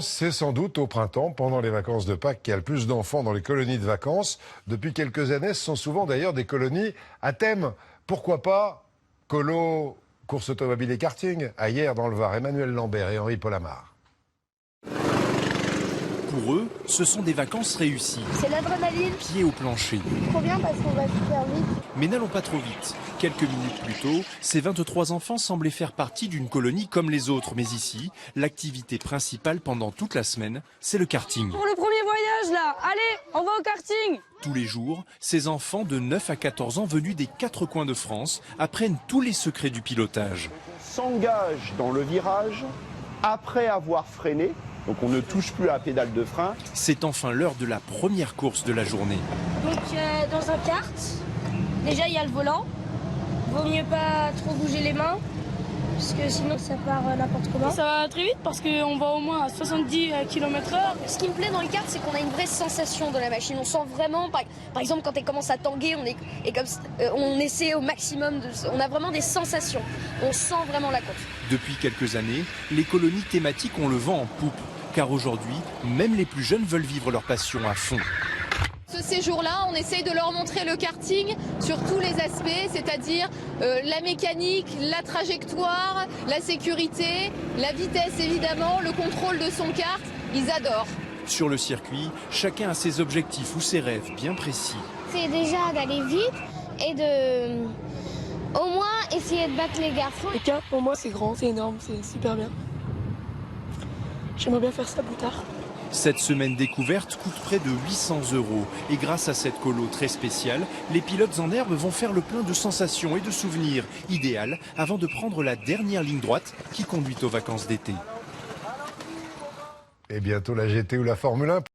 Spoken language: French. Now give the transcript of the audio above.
C'est sans doute au printemps, pendant les vacances de Pâques, qu'il y a le plus d'enfants dans les colonies de vacances. Depuis quelques années, ce sont souvent d'ailleurs des colonies à thème. Pourquoi pas colo, course automobile et karting, à Hyères dans le Var, Emmanuel Lambert et Henri Polamar. Pour eux, ce sont des vacances réussies. C'est l'adrénaline. Pieds au plancher. Trop bien parce qu'on va super vite. Mais n'allons pas trop vite. Quelques minutes plus tôt, ces 23 enfants semblaient faire partie d'une colonie comme les autres. Mais ici, l'activité principale pendant toute la semaine, c'est le karting. Pour le premier voyage là, allez, on va au karting. Tous les jours, ces enfants de 9 à 14 ans venus des 4 coins de France apprennent tous les secrets du pilotage. On s'engage dans le virage après avoir freiné. Donc on ne touche plus à la pédale de frein. C'est enfin l'heure de la première course de la journée. Donc dans un kart, déjà il y a le volant. Vaut mieux pas trop bouger les mains, parce que sinon ça part n'importe comment. Ça va très vite parce qu'on va au moins à 70 km/h. Ce qui me plaît dans le kart, c'est qu'on a une vraie sensation de la machine. On sent vraiment, par exemple quand elle commence à tanguer, on essaie au maximum, on a vraiment des sensations. On sent vraiment la course. Depuis quelques années, les colonies thématiques ont le vent en poupe. Car aujourd'hui, même les plus jeunes veulent vivre leur passion à fond. Ce séjour-là, on essaye de leur montrer le karting sur tous les aspects, c'est-à-dire la mécanique, la trajectoire, la sécurité, la vitesse évidemment, le contrôle de son kart. Ils adorent. Sur le circuit, chacun a ses objectifs ou ses rêves bien précis. C'est déjà d'aller vite et de au moins essayer de battre les garçons. Les karts pour moi c'est grand, c'est énorme, c'est super bien. J'aimerais bien faire ça plus tard. Cette semaine découverte coûte près de 800 €. Et grâce à cette colo très spéciale, les pilotes en herbe vont faire le plein de sensations et de souvenirs. Idéal avant de prendre la dernière ligne droite qui conduit aux vacances d'été. Et bientôt la GT ou la Formule 1.